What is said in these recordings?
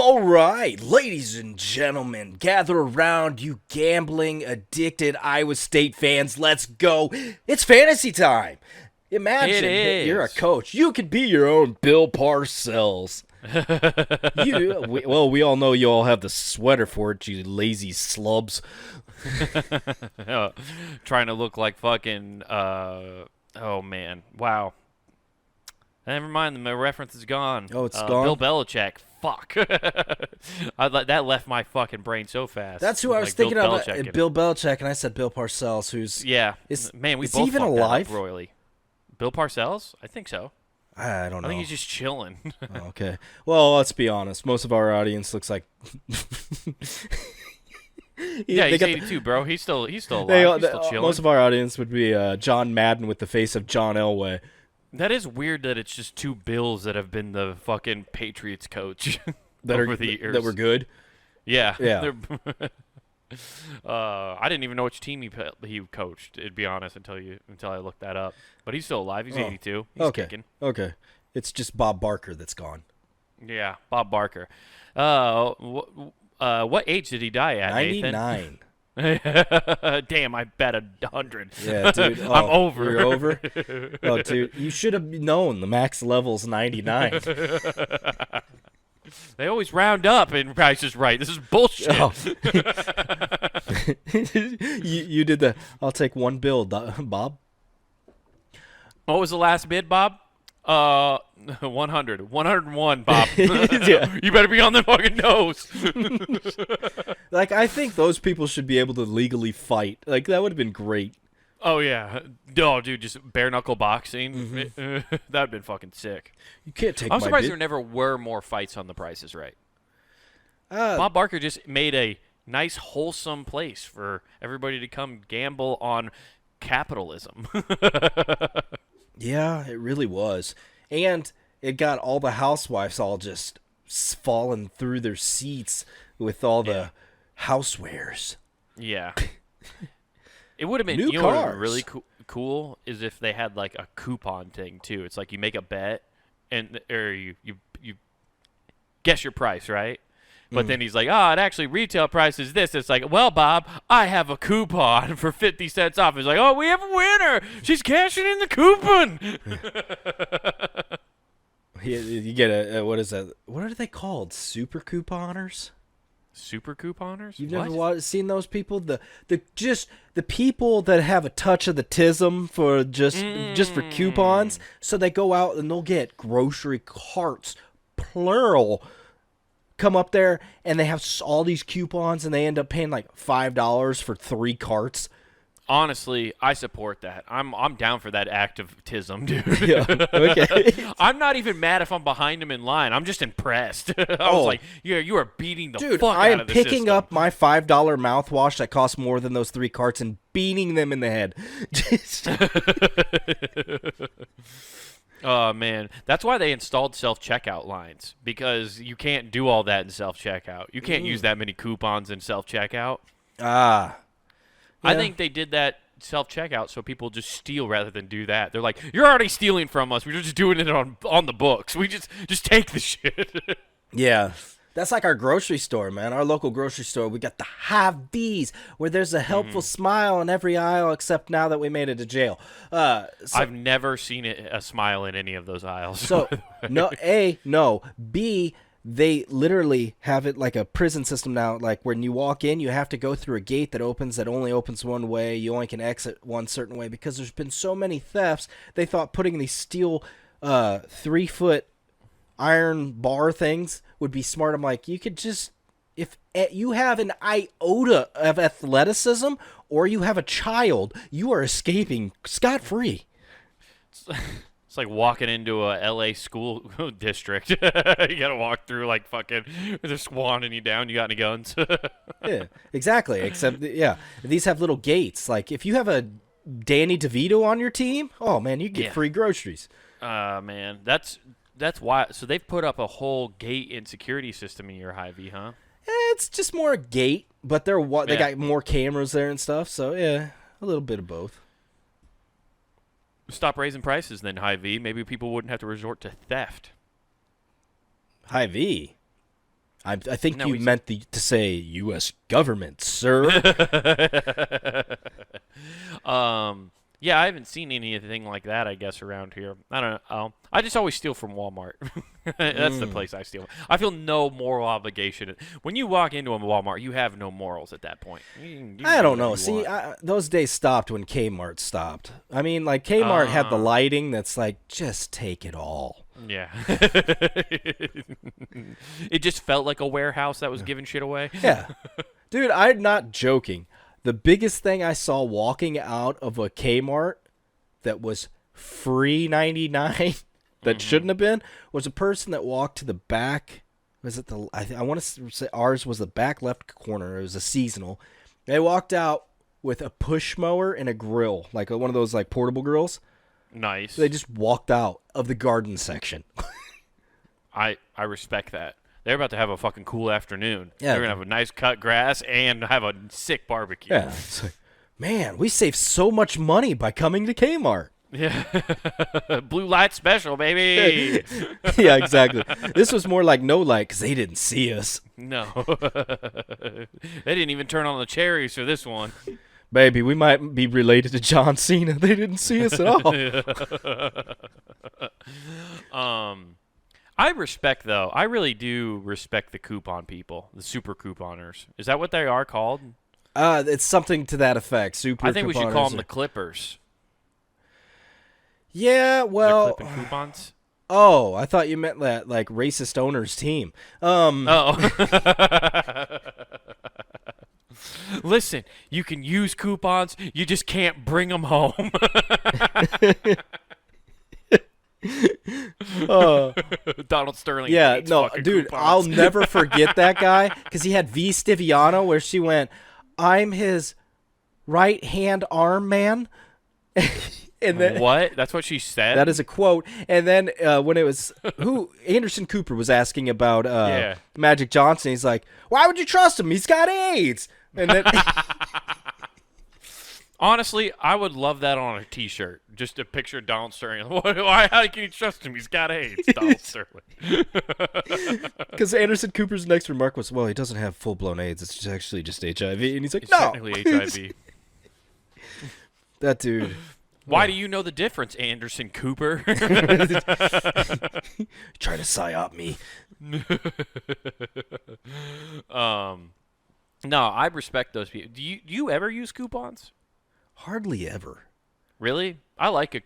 All right, ladies and gentlemen, gather around, you gambling addicted Iowa State fans. Let's go. It's fantasy time. Imagine you're a coach. You could be your own Bill Parcells. We all know you all have the sweater for it, you lazy slubs. Trying to look like fucking, oh man, wow. Never mind, the reference is gone. Oh, it's gone? Bill Belichick, fuck. That left my fucking brain so fast. That's who I was thinking of, Bill Belichick, and I said Bill Parcells, who's... Yeah, man, we both even fucked alive? that up royally. Bill Parcells? I think so. I don't know. I think he's just chilling. Oh, okay. Well, let's be honest. Most of our audience looks like... Yeah, he's 82, bro. He's still alive. He's still chilling. Most of our audience would be John Madden with the face of John Elway. That is weird that it's just two Bills that have been the fucking Patriots coach over the years. That were good? Yeah. Yeah. I didn't even know which team he coached, to be honest, until I looked that up. But he's still alive. He's 82. He's kicking. Okay. It's just Bob Barker that's gone. Yeah, Bob Barker. What age did he die at, 99. Nathan? Damn, I bet 100. Yeah, dude. I'm over. You're over? Oh, dude, you should have known the max level's 99. They always round up and Price is Right. This is bullshit. Oh. you did the, I'll take one bill, Bob. What was the last bid, Bob? 100. 101, Bob. Yeah. You better be on the fucking nose. Like, I think those people should be able to legally fight. Like, that would have been great. Oh, yeah. No, dude, just bare-knuckle boxing. Mm-hmm. That would have been fucking sick. You can't take I'm my surprised bid. there never were more fights on The Price is Right. Bob Barker just made a nice, wholesome place for everybody to come gamble on capitalism. Yeah, it really was. And it got all the housewives all just falling through their seats with all the housewares. Yeah. It would have been, New you know what would have cars. been really cool is if they had like a coupon thing too. It's like you make a bet or you guess your price, right? But then he's like, it actually retail price is this. It's like, well, Bob, I have a coupon for 50 cents off. It's like, oh, we have a winner. She's cashing in the coupon. You get what is that? What are they called? Super couponers? Super couponers? You've never seen those people? The people that have a touch of the tism for just for coupons. So they go out and they'll get grocery carts, plural, come up there and they have all these coupons and they end up paying like $5 for 3 carts. Honestly, I support that. I'm down for that activism, dude. Yeah, okay. I'm not even mad if I'm behind him in line. I'm just impressed. I was like, you are beating the fuck out of the system. Dude, I am picking up my $5 mouthwash that costs more than those 3 carts and beating them in the head. Oh, man. That's why they installed self-checkout lines, because you can't do all that in self-checkout. You can't use that many coupons in self-checkout. Yeah. I think they did that self-checkout so people just steal rather than do that. They're like, you're already stealing from us. We're just doing it on the books. We just take the shit. Yeah. That's like our grocery store, man. Our local grocery store. We got the Hy-Vees, where there's a helpful smile in every aisle, except now that we made it to jail. I've never seen a smile in any of those aisles. So, no. A, no. B, they literally have it like a prison system now. Like when you walk in, you have to go through a gate that only opens one way. You only can exit one certain way because there's been so many thefts. They thought putting these steel 3-foot iron bar things would be smart. I'm like, you could just, if you have an iota of athleticism or you have a child, you are escaping scot-free. It's like walking into a LA school district. You gotta walk through like fucking, they're swanning you down. You got any guns? Yeah, exactly. Except, these have little gates. Like if you have a Danny DeVito on your team, oh man, you get free groceries. Man, that's why. So they've put up a whole gate and security system in your Hy-Vee, huh? It's just more a gate, but they got more cameras there and stuff. So yeah, a little bit of both. Stop raising prices then, Hy-Vee. Maybe people wouldn't have to resort to theft. Hy-Vee? I think No, you we- meant to say U.S. government, sir. Yeah, I haven't seen anything like that, I guess, around here. I don't know. I just always steal from Walmart. That's the place I steal. I feel no moral obligation. When you walk into a Walmart, you have no morals at that point. You can I do don't whatever know. you See, want. those days stopped when Kmart stopped. I mean, like, Kmart had the Ah. lighting that's like, just take it all. Yeah. It just felt like a warehouse that was giving shit away. Yeah. Dude, I'm not joking. The biggest thing I saw walking out of a Kmart that was free 99 that shouldn't have been was a person that walked to the back. Was it the I want to say ours was the back left corner. It was a seasonal. They walked out with a push mower and a grill, like one of those like portable grills. Nice. They just walked out of the garden section. I respect that. They're about to have a fucking cool afternoon. Yeah. They're gonna have a nice cut grass and have a sick barbecue. Yeah. It's like, man, we saved so much money by coming to Kmart. Yeah. Blue light special, baby. Yeah, exactly. This was more like no light because they didn't see us. No. They didn't even turn on the cherries for this one. Baby, we might be related to John Cena. They didn't see us at all. I respect, though. I really do respect the coupon people, the super couponers. Is that what they are called? It's something to that effect. Super. I think we should call couponers them the Clippers. Yeah, The well. clipping coupons? Oh, I thought you meant that like racist owners team. Oh. Listen, you can use coupons. You just can't bring them home. Donald Sterling. Yeah, hates no, fucking dude, coupons. I'll never forget that guy because he had V. Stiviano where she went, "I'm his right hand arm man." And then What? That's what she said? that is a quote. And then when it was Anderson Cooper was asking about Yeah. Magic Johnson, he's like, "Why would you trust him? He's got AIDS." And then Honestly, I would love that on a T-shirt. Just a picture of Donald Sterling. Why? How can you trust him? He's got AIDS, Donald Sterling. because Anderson Cooper's next remark was, "Well, he doesn't have full blown AIDS. It's actually just HIV." And he's like, It's "No, technically HIV. that dude." Why do you know the difference, Anderson Cooper? Trying to psyop me. No, I respect those people. Do you ever use coupons? Hardly ever. Really? I like it.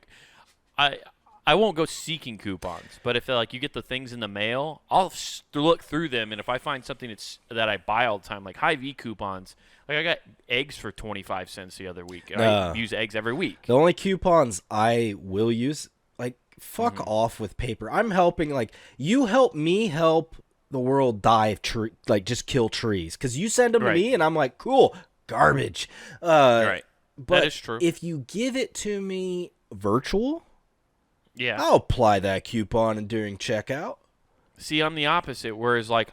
I won't go seeking coupons, but if like you get the things in the mail, I'll look through them, and if I find something that I buy all the time, like Hy-Vee coupons, like I got eggs for 25 cents the other week. And I use eggs every week. The only coupons I will use, like, fuck off with paper. I'm helping, like, you help me help the world die of like, just kill trees. Because you send them to Right. me, and I'm like, cool, garbage. Right. But That is true. if you give it to me virtual, Yeah. I'll apply that coupon during checkout. See, I'm the opposite. Whereas, like,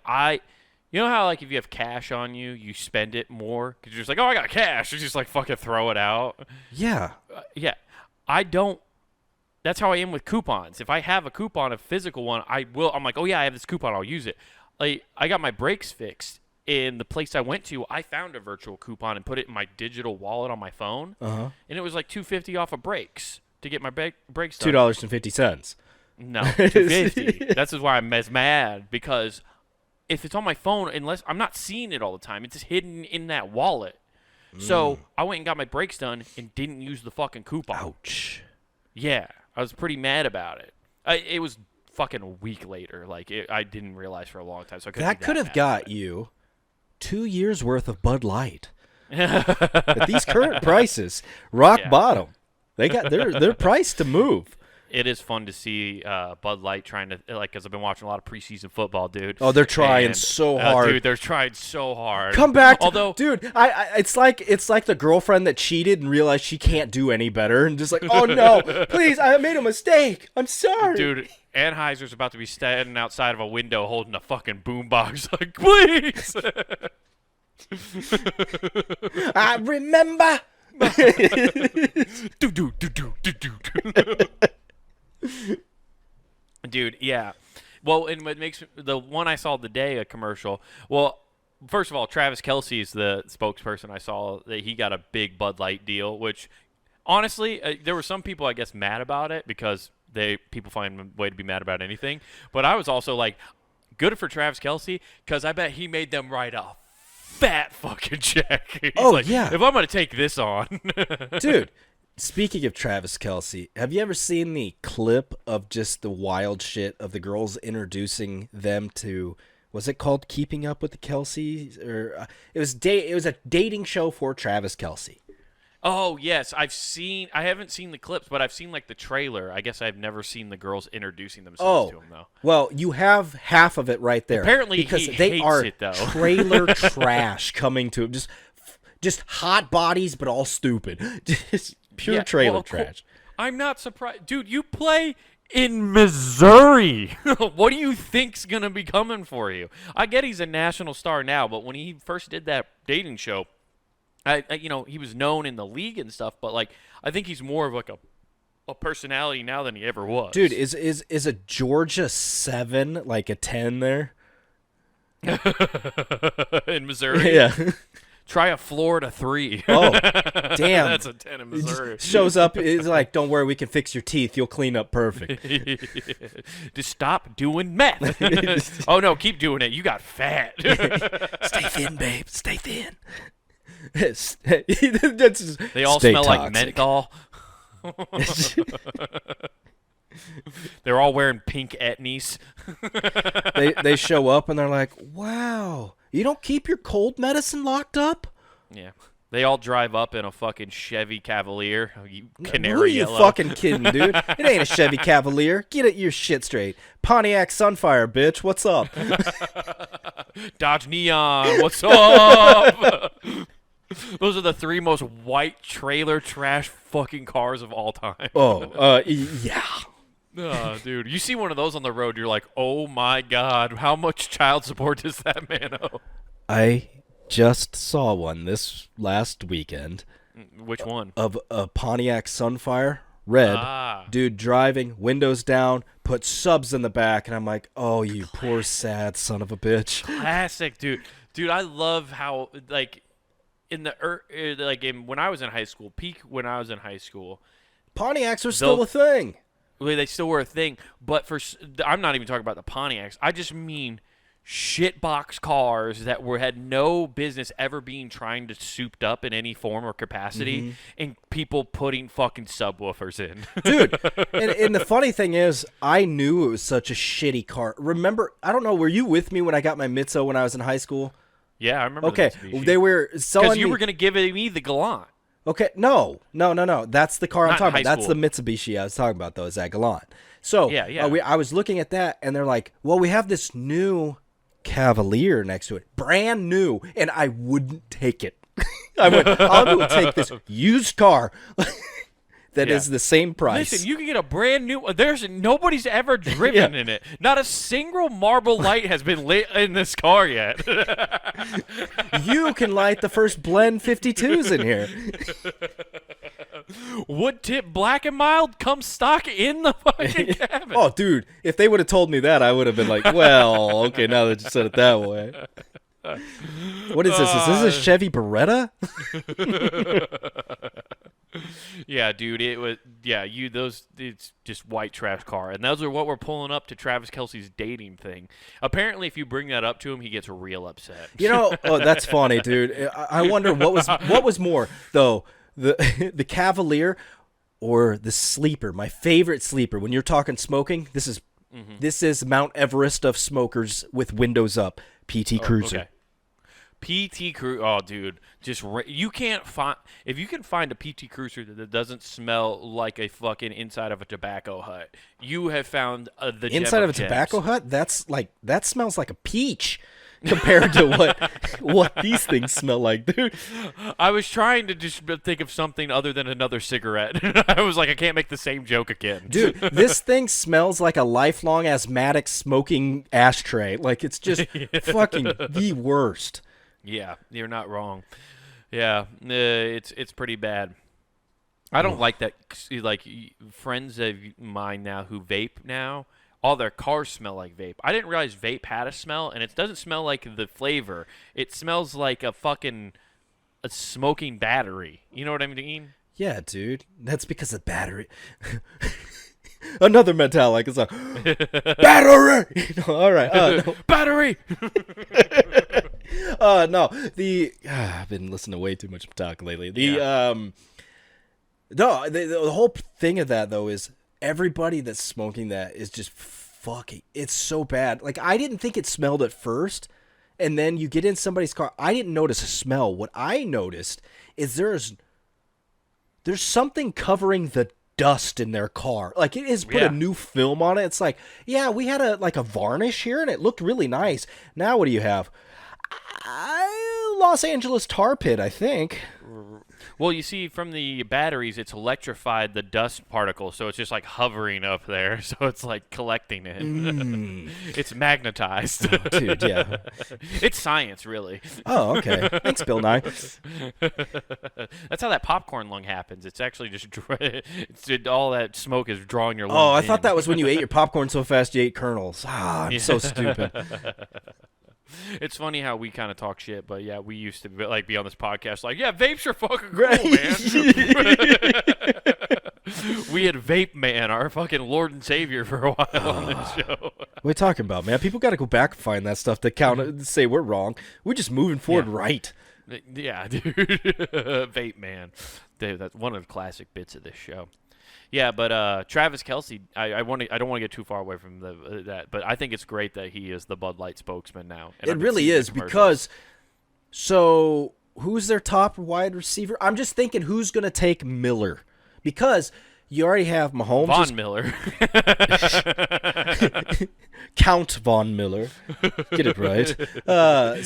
you know how, like, if you have cash on you, you spend it more? Because you're just like, oh, I got cash. You just, like, fucking throw it out. Yeah. Yeah. I don't. That's how I am with coupons. If I have a coupon, a physical one, I'm like, oh, yeah, I have this coupon. I'll use it. Like, I got my brakes fixed. In the place I went to, I found a virtual coupon and put it in my digital wallet on my phone. Uh-huh. And it was like $2.50 off of brakes to get my brakes done. $2.50. No, $2.50. That's why I'm as mad, because if it's on my phone, unless I'm not seeing it all the time, it's just hidden in that wallet. So I went and got my brakes done and didn't use the fucking coupon. Ouch. Yeah, I was pretty mad about it. It was fucking a week later. Like I didn't realize for a long time. So I couldn't That be could have mad got about you 2 years worth of Bud Light. it. At these current prices, rock Yeah. bottom. They got they're priced to move. It is fun to see Bud Light trying to, like, because I've been watching a lot of preseason football, dude. Oh, they're trying And, so hard. dude. They're trying so hard. Come back, Although, dude. It's like the girlfriend that cheated and realized she can't do any better, and just like, oh no, please, I made a mistake. I'm sorry, dude, Anheuser's about to be standing outside of a window holding a fucking boombox, like, please. I remember. do. Dude, yeah. Well, and what makes the one I saw today a commercial. Well, first of all, Travis Kelce is the spokesperson. I saw that he got a big Bud Light deal, which honestly, there were some people I guess mad about it because people find a way to be mad about anything. But I was also like, good for Travis Kelce because I bet he made them write a fat fucking check. He's like, yeah. if I'm gonna take this on, Dude. Speaking of Travis Kelce, have you ever seen the clip of just the wild shit of the girls introducing them to? Was it called Keeping Up with the Kelces? Or it was a dating show for Travis Kelce. Oh yes, I haven't seen the clips, but I've seen like the trailer. I guess I've never seen the girls introducing themselves to him though. Well, you have half of it right there. Apparently, because he they hates are it though. trailer trash coming to him. Just hot bodies, but all stupid. Just pure trailer trash. I'm not surprised, dude. You play in Missouri. What do you think's gonna be coming for you? I get he's a national star now, but when he first did that dating show. He was known in the league and stuff, but like I think he's more of like a personality now than he ever was. Dude, is a Georgia 7 like a 10 there? In Missouri? Yeah. Try a Florida 3. Oh, damn. That's a 10 in Missouri. Shows up, is like, don't worry, we can fix your teeth. You'll clean up perfect. Just stop doing meth. Oh, no, keep doing it. You got fat. Stay thin, babe. Stay thin. They all Stay smell toxic. like menthol. They're all wearing pink etnies. They show up and they're like, wow, you don't keep your cold medicine locked up? Yeah. They all drive up in a fucking Chevy Cavalier. You canary Who are you yellow. fucking kidding, dude? It ain't a Chevy Cavalier. Get it your shit straight. Pontiac Sunfire, bitch. What's up? Dodge Neon. What's up? Those are the 3 most white trailer trash fucking cars of all time. Yeah. Oh, dude. You see one of those on the road, you're like, oh my God, how much child support does that man owe? I just saw one this last weekend. Which one? Of a Pontiac Sunfire, red. Dude driving, windows down, put subs in the back, and I'm like, oh, you poor sad son of a bitch. Classic, dude. Dude, I love how, like, when I was in high school, when I was in high school, Pontiacs are still a thing. Well, they still were a thing, but I'm not even talking about the Pontiacs. I just mean shitbox cars that had no business ever being trying to souped up in any form or capacity, and people putting fucking subwoofers in. Dude, and the funny thing is, I knew it was such a shitty car. Remember, I don't know, were you with me when I got my Mitsubishi when I was in high school? Yeah, I remember. Okay, they were selling because you were going to give me the Galant. Okay, no. That's the car I'm talking about. That's school. the Mitsubishi I was talking about, though, is that Galant. So yeah. I was looking at that, and they're like, well, we have this new Cavalier next to it, brand new, and I wouldn't take it. I went, I will take this used car that is the same price. Listen, you can get a brand new. Nobody's ever driven in it. Not a single marble light has been lit in this car yet. You can light the first Blend 52s in here. Wood tip black and mild comes stock in the fucking cabin. Oh, dude, if they would have told me that, I would have been like, well, okay, now that you said it that way. What is this? Is this a Chevy Beretta? Yeah, dude, it's just white trash car. And those are what we're pulling up to Travis Kelce's dating thing. Apparently, if you bring that up to him, he gets real upset. That's funny, dude. I wonder what was more, though, the Cavalier or the Sleeper. My favorite Sleeper. When you're talking smoking, this is Mount Everest of smokers with windows up. PT Cruiser. Okay. PT Cruiser. Oh, dude, you can't find if you can find a PT Cruiser that doesn't smell like a fucking inside of a tobacco hut. You have found the inside of a tobacco hut. That smells like a peach compared to what these things smell like, dude. I was trying to just think of something other than another cigarette. I was like, I can't make the same joke again, dude. This thing smells like a lifelong asthmatic smoking ashtray. Like it's just fucking the worst. Yeah, you're not wrong. Yeah, it's pretty bad. I don't like that. Like friends of mine now who vape now all their cars smell like vape. I didn't realize vape had a smell, and it doesn't smell like the flavor. It smells like a smoking battery. You know what I mean? Yeah, dude. That's because of battery. Another Metallica song. Battery. All right. No. Battery. No. I've been listening to way too much Metallica lately. No. The whole thing of that though is everybody that's smoking that is just fucking. It's so bad. Like I didn't think it smelled at first, and then you get in somebody's car. I didn't notice a smell. What I noticed is there's something covering the dust in their car. Like it has put a new film on it. It's like, yeah, we had a varnish here and it looked really nice. Now what do you have? Los Angeles tar pit, I think. Well, you see, from the batteries, it's electrified the dust particles, so it's just like hovering up there. So it's like collecting it. It's magnetized. Oh, dude, yeah. It's science, really. Oh, okay. Thanks, Bill Nye. That's how that popcorn lung happens. It's actually just all that smoke is drawing your lungs. Oh, I thought that was when you ate your popcorn so fast you ate kernels. I'm so stupid. It's funny how we kind of talk shit, but yeah, we used to be on this podcast like, yeah, vapes are fucking cool, man. We had Vape Man, our fucking Lord and Savior, for a while on this show. What are you talking about, man? People got to go back and find that stuff to count and say we're wrong. We're just moving forward right. Yeah, dude. Vape Man. Dude, that's one of the classic bits of this show. Yeah, but Travis Kelce, I don't want to get too far away from that, but I think it's great that he is the Bud Light spokesman now. It really is because, so who's their top wide receiver? I'm just thinking who's going to take Miller because you already have Mahomes. Von Miller. Count Von Miller. Get it right.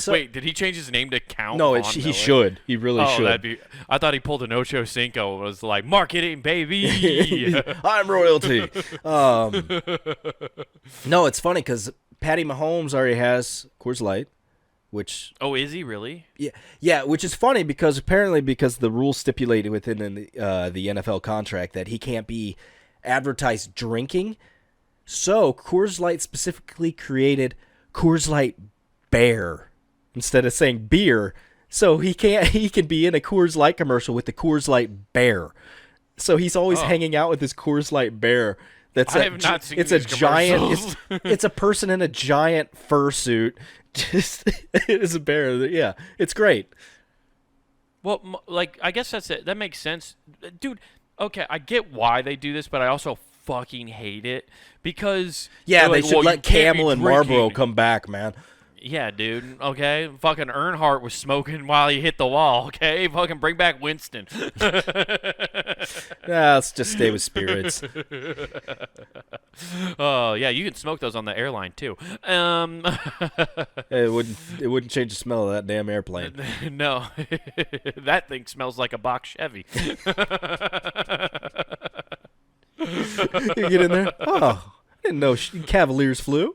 Wait, did he change his name to Count No, Von he Miller? should. He really should. I thought he pulled an Ocho Cinco and was like, marketing, baby. I'm royalty. No, it's funny because Patty Mahomes already has Coors Light. Which is he really? Yeah, which is funny because apparently the rules stipulated within the NFL contract that he can't be advertised drinking. So Coors Light specifically created Coors Light Bear instead of saying beer. So he can be in a Coors Light commercial with the Coors Light Bear. So he's always hanging out with his Coors Light Bear. I have not seen it's these a giant. commercials. It's a person in a giant fursuit. Just it is a bear. Yeah, it's great. Well, I guess that's it. That makes sense, dude. Okay, I get why they do this, but I also fucking hate it because they should let Camel and Marlboro come back, man. Yeah, dude. Okay, fucking Earnhardt was smoking while he hit the wall. Okay, fucking bring back Winston. Let's just stay with spirits. Oh yeah, you can smoke those on the airline too. It wouldn't change the smell of that damn airplane. No, that thing smells like a box Chevy. You get in there. Oh, I didn't know Cavaliers flew.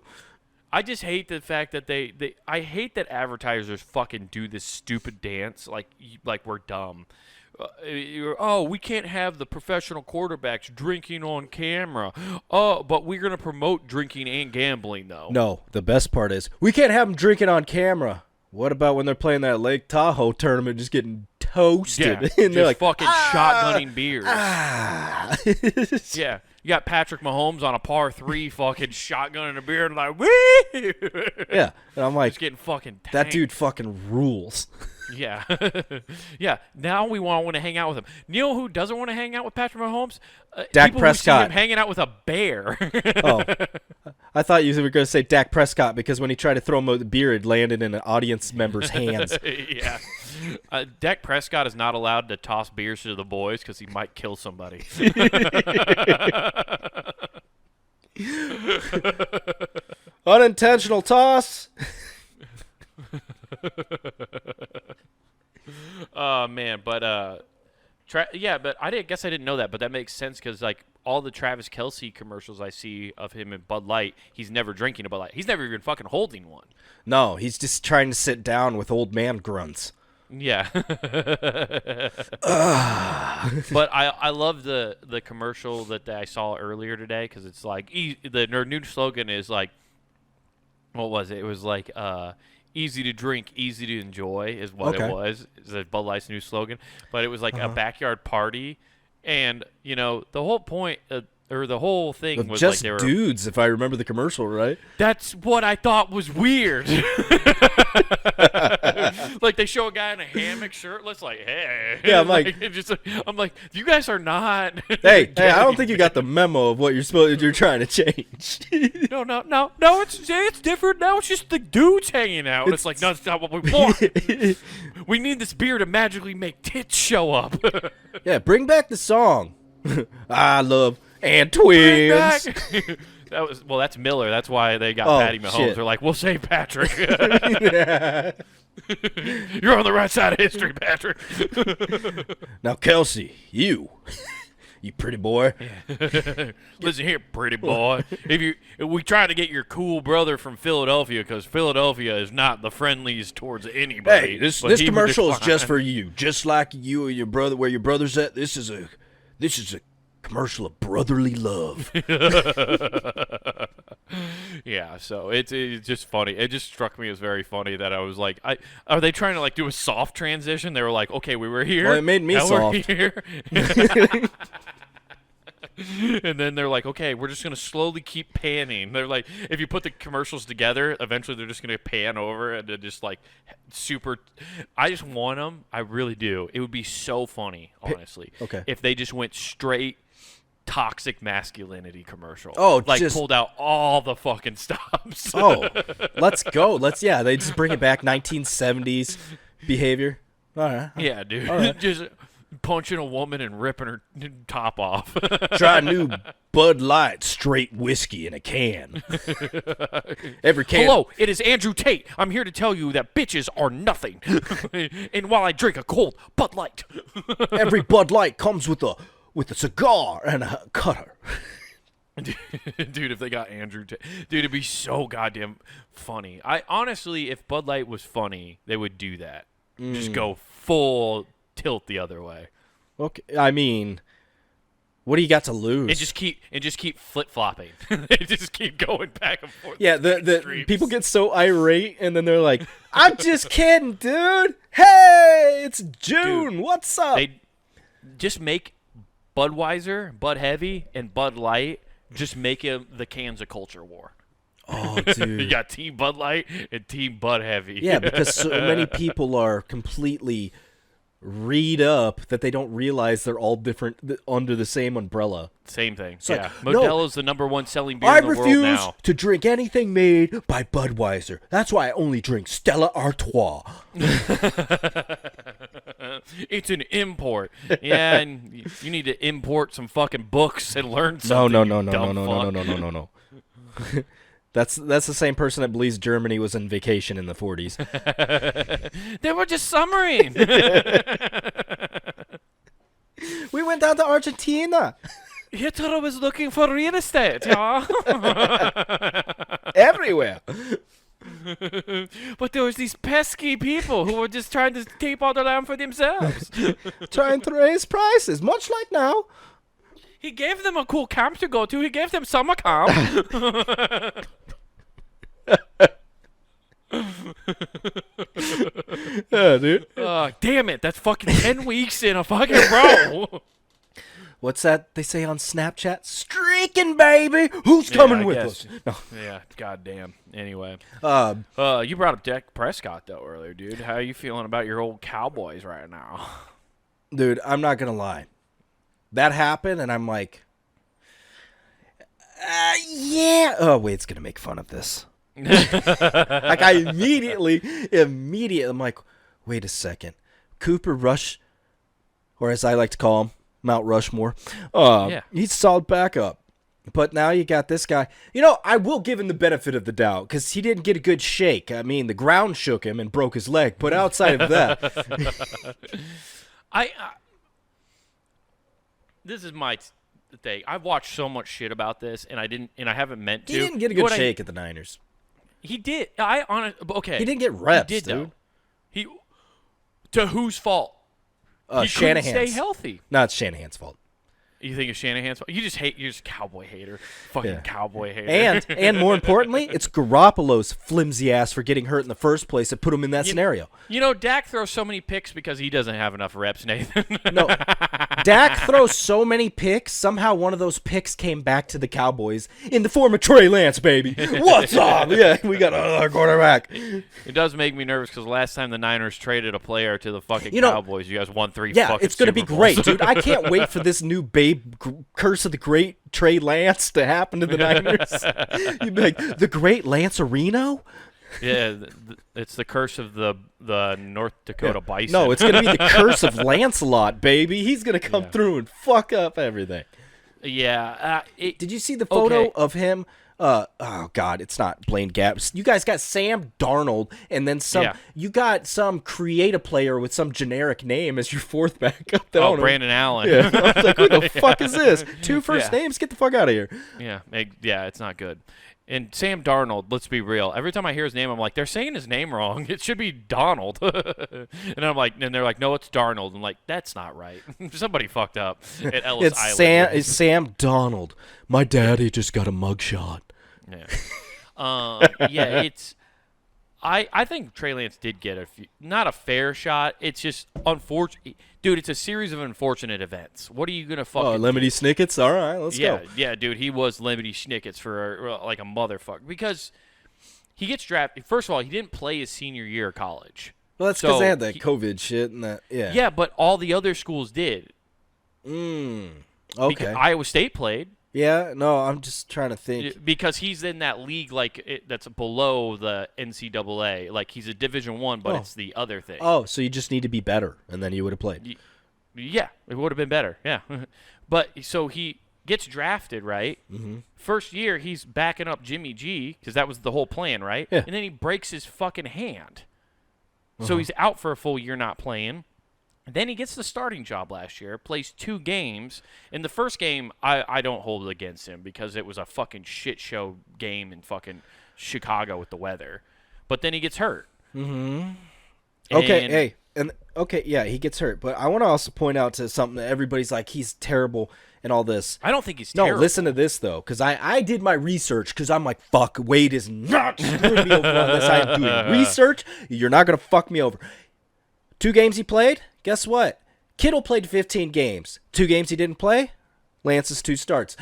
I just hate the fact that I hate that advertisers fucking do this stupid dance like we're dumb. We can't have the professional quarterbacks drinking on camera. Oh, but we're going to promote drinking and gambling, though. No, the best part is we can't have them drinking on camera. What about when they're playing that Lake Tahoe tournament just getting toasted? Yeah, and they're like, fucking shotgunning beers. Yeah. You got Patrick Mahomes on a par 3 fucking shotgunning a beer and like, wee! Yeah. And I'm like, just getting fucking tanked. that dude fucking rules. Yeah. Yeah. Now we want to hang out with him. You know who doesn't want to hang out with Patrick Mahomes? Dak people Prescott. Who see him hanging out with a bear. Oh. I thought you were going to say Dak Prescott because when he tried to throw him a beer, it landed in an audience member's hands. Yeah. Dak Prescott is not allowed to toss beers to the boys because he might kill somebody. Unintentional toss. Oh man, but but guess I didn't know that, but that makes sense because like all the Travis Kelce commercials I see of him in Bud Light, he's never drinking a Bud Light. He's never even fucking holding one. No, he's just trying to sit down with old man grunts. Yeah. But I love the commercial that I saw earlier today because it's like their new slogan is like, what was it? It was like easy to drink, easy to enjoy is what it Okay. was. Is the Bud Light's new slogan, but it was like a backyard party, and the whole point. Or the whole thing was like Just they were. dudes, if I remember the commercial right. That's what I thought was weird. Like they show a guy in a hammock shirtless, like, hey. Yeah, I'm like I'm like, you guys are not. hey, I don't think you got the memo of what you're trying to change. No. It's different now. It's just the dudes hanging out. And it's like, no, that's not what we want. We need this beer to magically make tits show up. Yeah, bring back the song. I love and Bring twins. back- that's Miller. That's why they got Oh, Patty Mahomes. shit. They're like, we'll save Patrick. You're on the right side of history, Patrick. Now, Kelsey, you pretty boy. Listen here, pretty boy. If we try to get your cool brother from Philadelphia, because Philadelphia is not the friendliest towards anybody. Hey, this but he would commercial is decline. just for you. Just like you and your brother, where your brother's at. This is a commercial of brotherly love. Yeah, so it's just funny. It just struck me as very funny that I was like, are they trying to like do a soft transition? They were like, okay, we were here. Well, it made me now we're soft. here. And then they're like, okay, we're just going to slowly keep panning. They're like, if you put the commercials together, eventually they're just going to pan over and they're just like super. I just want them. I really do. It would be so funny, honestly. Okay. If they just went straight toxic masculinity commercial. Oh, like just- pulled out all the fucking stops. Oh, let's go. They just bring it back 1970s behavior. All right. Yeah, dude. right. Just punching a woman and ripping her top off. Try new Bud Light straight whiskey in a can. Every can. Hello, it is Andrew Tate. I'm here to tell you that bitches are nothing. And while I drink a cold Bud Light. Every Bud Light comes with a cigar and a cutter. Dude, if they got Andrew Tate. Dude, it'd be so goddamn funny. I honestly, if Bud Light was funny, they would do that. Just go full tilt the other way. Okay, I mean, what do you got to lose? And just keep flip flopping. They just keep going back and forth. Yeah, the Extremes. people get so irate, and then they're like, "I'm just kidding, dude. Hey, it's June. Dude, What's up?" They just make Budweiser, Bud Heavy, and Bud Light. Just make the cans a culture war. Oh, You dude. got Team Bud Light and Team Bud Heavy. Yeah, because so many people are completely read up that they don't realize they're all different under the same umbrella. Same thing. It's like, yeah, no, Modelo's the #1 selling beer I in the world refuse now. to drink anything made by Budweiser. That's why I only drink Stella Artois. It's an import. Yeah, and you need to import some fucking books and learn No, something. no, you no, no, no, dumb no, fuck. no, no, no, no, no. That's the same person that believes Germany was on vacation in the 40s. They were just summering. We went down to Argentina. Hitler was looking for real estate, yeah. Everywhere. But there was these pesky people who were just trying to keep all the land for themselves. Trying to raise prices, much like now. He gave them a cool camp to go to. He gave them summer camp. Yeah, dude. Damn it. That's fucking 10 weeks in a fucking row. What's that they say on Snapchat? Streaking, baby. Who's coming I with guess. us? No. Yeah, goddamn. Anyway. Um, You brought up Dak Prescott, though, earlier, dude. How are you feeling about your old Cowboys right now? dude, I'm not gonna lie. That happened, and I'm like, yeah. Oh wait, it's gonna make fun of this. Like I immediately, I'm like, wait a second, Cooper Rush, or as I like to call him, Mount Rushmore. Yeah. He's a solid backup. But now you got this guy. You know, I will give him the benefit of the doubt because he didn't get a good shake. I mean, the ground shook him and broke his leg. But outside of that, This is my thing. I've watched so much shit about this, and I haven't meant to. he didn't get a You know good what shake at the Niners. He did. Okay. He didn't get reps, He did, dude. though. He To whose fault? He couldn't Shanahan's. stay healthy. No, it's Shanahan's fault. You think it's Shanahan's fault? You're just a cowboy hater. Fucking cowboy hater. And more importantly, it's Garoppolo's flimsy ass for getting hurt in the first place that put him in that scenario. You know, Dak throws so many picks because he doesn't have enough reps, Nathan. No, Dak throws so many picks. Somehow one of those picks came back to the Cowboys in the form of Trey Lance, baby. What's up? Yeah, we got another quarterback. It does make me nervous because last time the Niners traded a player to the fucking Cowboys, you guys won 3 fucking it's going to be Super Bowls. great, dude. I can't wait for this new curse of the great Trey Lance to happen to the Niners. You'd be like, the great Lance Reno? Yeah, it's the curse of the North Dakota Bison. No, it's going to be the curse of Lancelot, baby. He's going to come through and fuck up everything. Yeah. Did you see the photo of him? Oh, God, it's not Blaine Gabbert. You guys got Sam Darnold, and then some. Yeah. You got some creative player with some generic name as your fourth backup. Oh, Brandon Allen. Yeah. I was like, who the fuck is this? 2 first names? Get the fuck out of here. Yeah, it's not good. And Sam Darnold, let's be real. Every time I hear his name, I'm like, they're saying his name wrong. It should be Donald. And they're like, no, it's Darnold. I'm like, that's not right. Somebody fucked up at Ellis Island. It's Sam Donald. My daddy just got a mugshot. Yeah. It's. I think Trey Lance did get not a fair shot. It's just unfortunate. Dude, it's a series of unfortunate events. What are you going to fucking Lemony Snickets? All right, let's go. Yeah, dude, he was Lemony Snickets for like a motherfucker. Because he gets drafted. First of all, he didn't play his senior year of college. Well, that's because they had that COVID shit and that, yeah. Yeah, but all the other schools did. Okay. Because Iowa State played. Yeah, no, I'm just trying to think. Because he's in that league that's below the NCAA. Like, he's a Division I, but it's the other thing. Oh, so you just need to be better, and then you would have played. Yeah, it would have been better, yeah. But, so he gets drafted, right? Mm-hmm. First year, he's backing up Jimmy G, because that was the whole plan, right? Yeah. And then he breaks his fucking hand. So he's out for a full year not playing. Then he gets the starting job last year, plays 2 games. In the first game, I don't hold it against him because it was a fucking shit show game in fucking Chicago with the weather. But then he gets hurt. Mm-hmm. He gets hurt. But I want to also point out to something that everybody's like, he's terrible and all this. I don't think he's terrible. No, listen to this, though, because I did my research because I'm like, fuck, Wade is not screwing me over on this. I'm doing research. You're not going to fuck me over. 2 games he played. Guess what? Kittle played 15 games. 2 games he didn't play. Lance's 2 starts.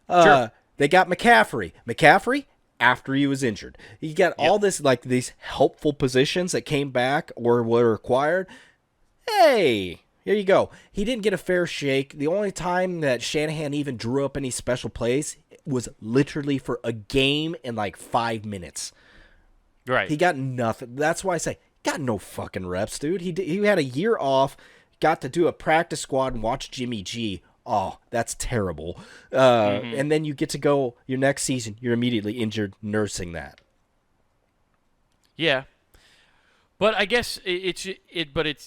Sure. They got McCaffrey. McCaffrey, after he was injured. He got all this, like, these helpful positions that came back or were required. Hey, here you go. He didn't get a fair shake. The only time that Shanahan even drew up any special plays was literally for a game in, like, 5 minutes. Right. He got nothing. That's why I say, got no fucking reps, dude. He had a year off, got to do a practice squad and watch Jimmy G. Oh, that's terrible. And then you get to go your next season, you're immediately injured nursing that. Yeah. But I guess it's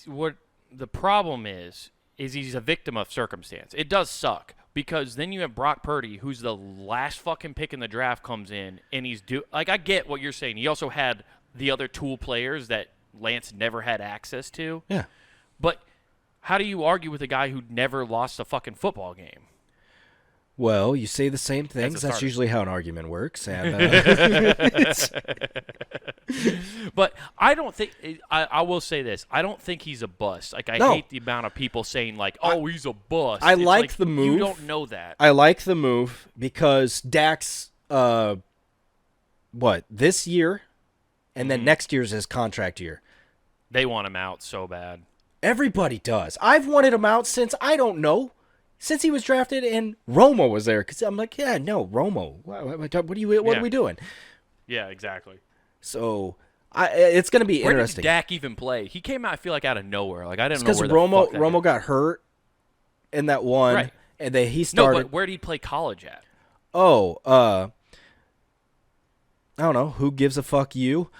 what the problem is he's a victim of circumstance. It does suck because then you have Brock Purdy, who's the last fucking pick in the draft, comes in and I get what you're saying. He also had the other tool players that Lance never had access to. Yeah. But how do you argue with a guy who never lost a fucking football game? Well, you say the same things. That's usually how an argument works. And But I don't think I will say this. I don't think he's a bust. Like, I hate the amount of people saying, like, oh, he's a bust. I like the move. You don't know that. I like the move because Dak's this year and then next year's his contract year. They want him out so bad. Everybody does. I've wanted him out since, I don't know, since he was drafted and Romo was there. Because I'm like, yeah, no, Romo. What are we doing? Yeah, exactly. So it's going to be interesting. Where did Dak even play? He came out, I feel like, out of nowhere. Like, I didn't know where because Romo got hurt in that one. Right. And then he started. No, but where did he play college at? Oh, I don't know. Who gives a fuck you?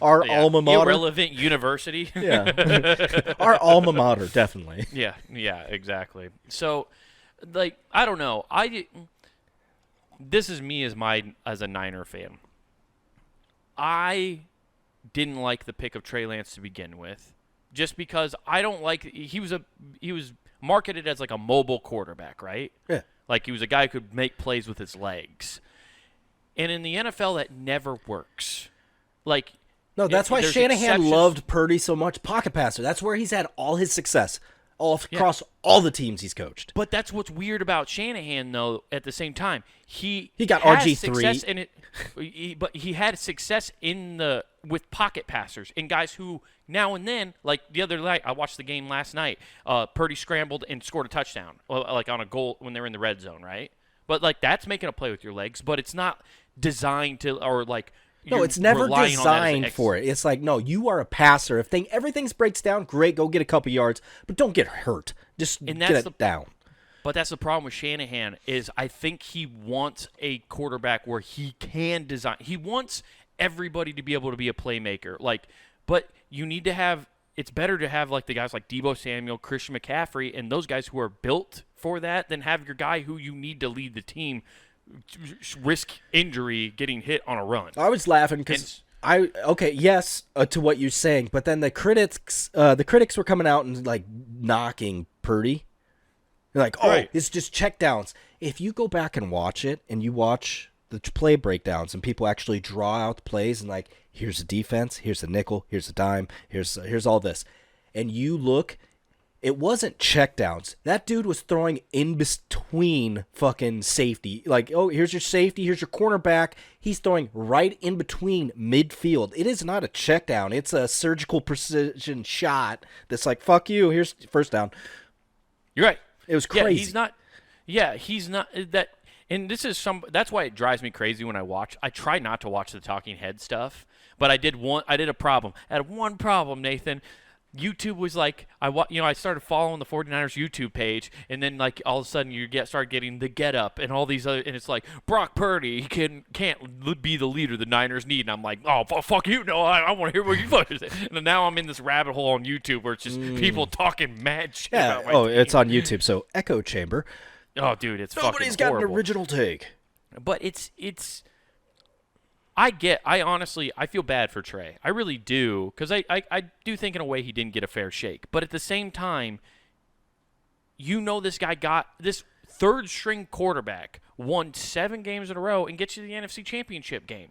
Our alma mater. Irrelevant university. Yeah. Our alma mater, definitely. Yeah, exactly. So, like, I don't know. This is me as a Niner fan. I didn't like the pick of Trey Lance to begin with, just because I don't like he was marketed as like a mobile quarterback, right? Yeah. Like he was a guy who could make plays with his legs. And in the NFL, that never works. Like, No, that's why there's Shanahan exceptions. loved Purdy so much. Pocket passer. That's where he's had all his success, all across all the teams he's coached. But that's what's weird about Shanahan, though. At the same time, he got has RG3. success in it, but he had success with pocket passers and guys who now and then, like the other night, I watched the game last night. Purdy scrambled and scored a touchdown, like on a goal when they're in the red zone, right? But like that's making a play with your legs, but it's not designed to or like. No, it's never designed for it. It's like, no, you are a passer. If everything breaks down, great, go get a couple yards, but don't get hurt. Just get it down. But that's the problem with Shanahan is I think he wants a quarterback where he can design. He wants everybody to be able to be a playmaker. Like, but you need to have. It's better to have like the guys like Deebo Samuel, Christian McCaffrey, and those guys who are built for that than have your guy who you need to lead the team risk injury getting hit on a run. I was laughing because to what you're saying, but then the critics were coming out and like knocking Purdy. They're like, Right. It's just checkdowns. If you go back and watch it, and you watch the play breakdowns, and people actually draw out the plays, and like, here's the defense, here's the nickel, here's the dime, here's all this, and you look. It wasn't checkdowns. That dude was throwing in between fucking safety. Like, oh, here's your safety, here's your cornerback. He's throwing right in between midfield. It is not a checkdown. It's a surgical precision shot that's like, fuck you, here's first down. You're right. It was crazy. He's not that. And this is that's why it drives me crazy when I watch. I try not to watch the talking head stuff, but I did a problem. I had one problem, Nathan. YouTube was like, I started following the 49ers YouTube page, and then like all of a sudden you start getting the get up and all these other, and it's like Brock Purdy can't be the leader the Niners need, and I'm like, oh fuck you, no, I want to hear what you fucking say. And then now I'm in this rabbit hole on YouTube where it's just people talking mad shit about my team. It's on YouTube, so echo chamber. Oh, dude, it's Nobody's fucking horrible. got an original take. But it's. I honestly feel bad for Trey. I really do, because I do think in a way he didn't get a fair shake. But at the same time, this guy got this third-string quarterback, won 7 games in a row, and gets you the NFC Championship game.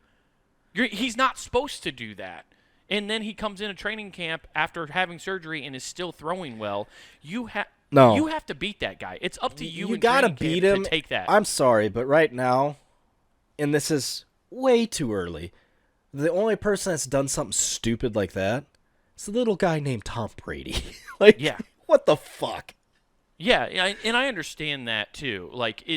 He's not supposed to do that. And then he comes in a training camp after having surgery and is still throwing well. You have to beat that guy. It's up to you. You gotta beat him to take that. I'm sorry, but right now, and this is way too early. The only person that's done something stupid like that is the little guy named Tom Brady. Like, yeah. What the fuck? Yeah, and I understand that too. Like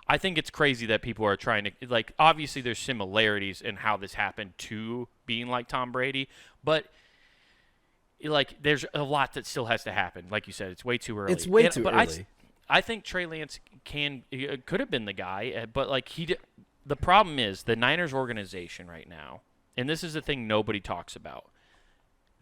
I think it's crazy that people are trying to like. Obviously, there's similarities in how this happened to being like Tom Brady, but like there's a lot that still has to happen. Like you said, it's way too early. It's way too early. I think Trey Lance could have been the guy, but like he did. The problem is the Niners organization right now, and this is the thing nobody talks about.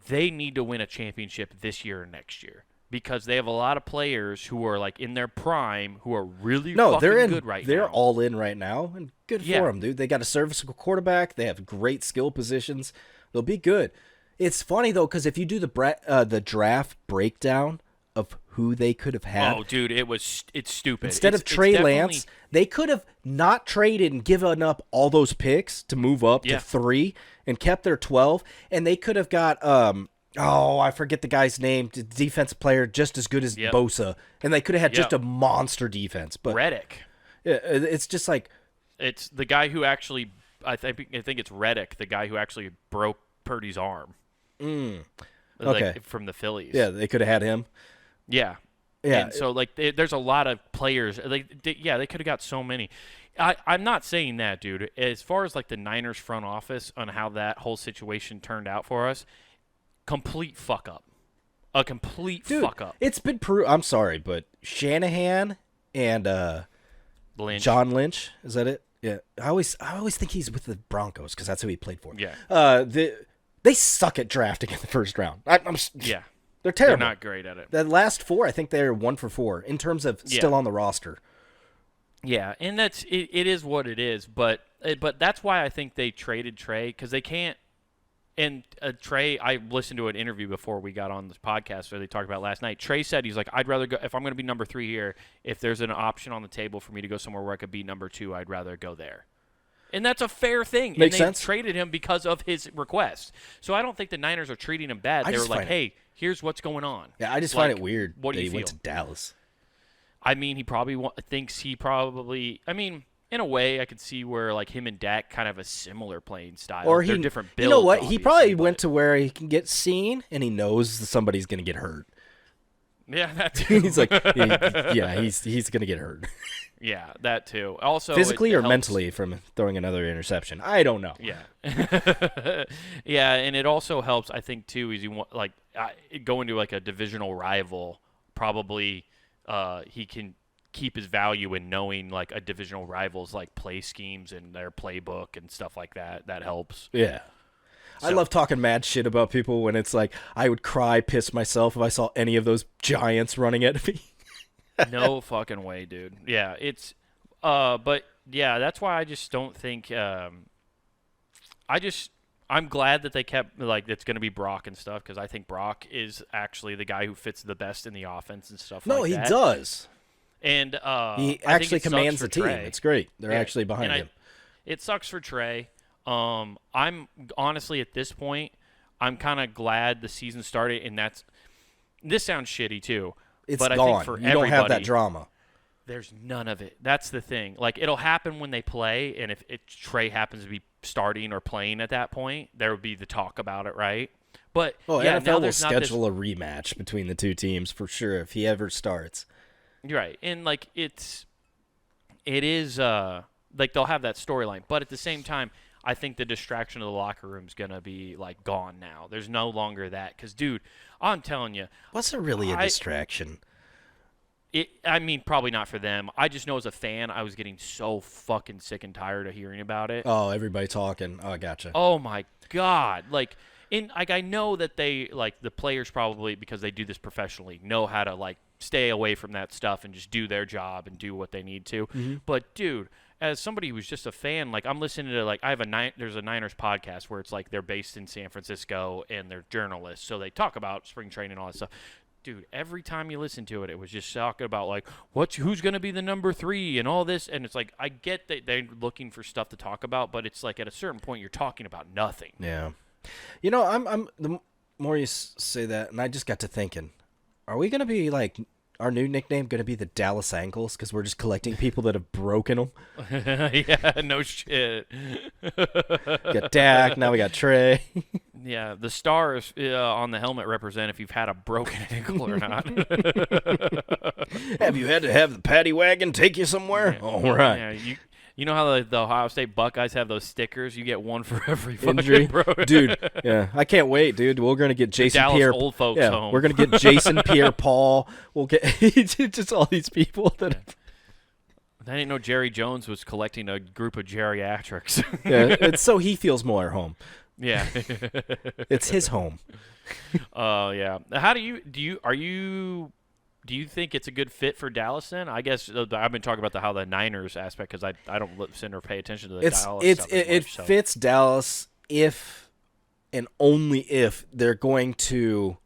They need to win a championship this year or next year because they have a lot of players who are like in their prime who are really fucking good right now. They're all in right now, and good for them, dude. They got a serviceable quarterback. They have great skill positions. They'll be good. It's funny though because if you do the draft breakdown of who they could have had. Oh, dude, it's stupid. Instead of Trey Lance, they could have not traded and given up all those picks to move up to 3 and kept their 12, and they could have got I forget the guy's name, defensive player just as good as Bosa, and they could have had just a monster defense. But Reddick. It's just like it's the guy who actually I think it's Reddick, the guy who actually broke Purdy's arm. Okay. From the Phillies. Yeah, they could have had him. Yeah. And so, like, there's a lot of players. They could have got so many. I'm not saying that, dude. As far as, like, the Niners front office on how that whole situation turned out for us, complete fuck up. A complete fuck up. It's been I'm sorry, but Shanahan and Lynch. John Lynch, is that it? Yeah. I always think he's with the Broncos because that's who he played for. Yeah. They suck at drafting in the first round. Yeah. They're terrible. They're not great at it. The last 4, I think they're 1 for 4 in terms of still on the roster. Yeah, and it is what it is, but that's why I think they traded Trey because they can't. And Trey, I listened to an interview before we got on this podcast where they talked about last night. Trey said he's like, I'd rather go if I'm going to be number 3 here. If there's an option on the table for me to go somewhere where I could be number 2, I'd rather go there. And that's a fair thing. Makes and they sense. traded him because of his request. So I don't think the Niners are treating him bad. They were like, hey, here's what's going on. Yeah, I just like, find it weird what do that you he feel? went to Dallas. I mean, he probably thinks he probably. I mean, in a way, I could see where like him and Dak kind of have a similar playing style. Or they're different builds. You know what? He probably but- went to where he can get seen, and he knows that somebody's going to get hurt. Yeah, that too. He's like, he's going to get hurt. Yeah, that too. Also, physically it or helps. mentally from throwing another interception. I don't know. Yeah, yeah, and it also helps. I think too is you want like going to like a divisional rival. Probably, he can keep his value in knowing like a divisional rival's like play schemes and their playbook and stuff like that. That helps. Yeah. I So- love talking mad shit about people when it's like I would cry, piss myself if I saw any of those giants running at me. No fucking way, dude. Yeah, it's but yeah, that's why I just don't think I'm glad that they kept like it's going to be Brock and stuff because I think Brock is actually the guy who fits the best in the offense and stuff No, like he that. does. And He I think actually it sucks commands for the team. Trey. It's great. They're Yeah, actually behind and him. It sucks for Trey. I'm honestly at this point, I'm kind of glad the season started, and this sounds shitty too. It's but gone. I think for You don't have that everybody, drama. There's none of it. That's the thing. Like it'll happen when they play, and if Trey happens to be starting or playing at that point, there would be the talk about it, right? But Oh, yeah, now NFL will there's not this. schedule a rematch between the two teams for sure if he ever starts. You're right, and like it is like they'll have that storyline, but at the same time, I think the distraction of the locker room is gonna be like gone now. There's no longer that because, dude, I'm telling you, Wasn't really a distraction. I mean, probably not for them. I just know as a fan, I was getting so fucking sick and tired of hearing about it. Oh, everybody talking. Oh, I gotcha. Oh my god! Like, I know that they like the players probably because they do this professionally know how to like stay away from that stuff and just do their job and do what they need to. Mm-hmm. But dude, as somebody who's just a fan, like I'm listening to like there's a Niners podcast where it's like they're based in San Francisco and they're journalists, so they talk about spring training and all that stuff. Dude, every time you listen to it, it was just talking about like who's going to be the number 3 and all this, and it's like I get that they're looking for stuff to talk about, but it's like at a certain point you're talking about nothing. Yeah. You know, I'm the more you say that, and I just got to thinking, are we going to be like our new nickname going to be the Dallas Ankles because we're just collecting people that have broken them? Yeah, no shit. We got Dak, now we got Trey. Yeah, the stars on the helmet represent if you've had a broken ankle or not. Have you had to have the paddy wagon take you somewhere? All right. Yeah, you know how the Ohio State Buckeyes have those stickers? You get one for every fucking Injury, broken. dude. Yeah, I can't wait, dude. We're gonna get Jason Dallas Pierre. old folks yeah, home. we're gonna get Jason Pierre-Paul. We'll get just all these people that. I didn't know Jerry Jones was collecting a group of geriatrics. Yeah, it's so he feels more at home. Yeah. It's his home. Oh yeah. How do you think it's a good fit for Dallas then? I guess I've been talking about how the Niners aspect because I don't listen or pay attention to the Dallas stuff as it much, so. fits Dallas if and only if they're going to,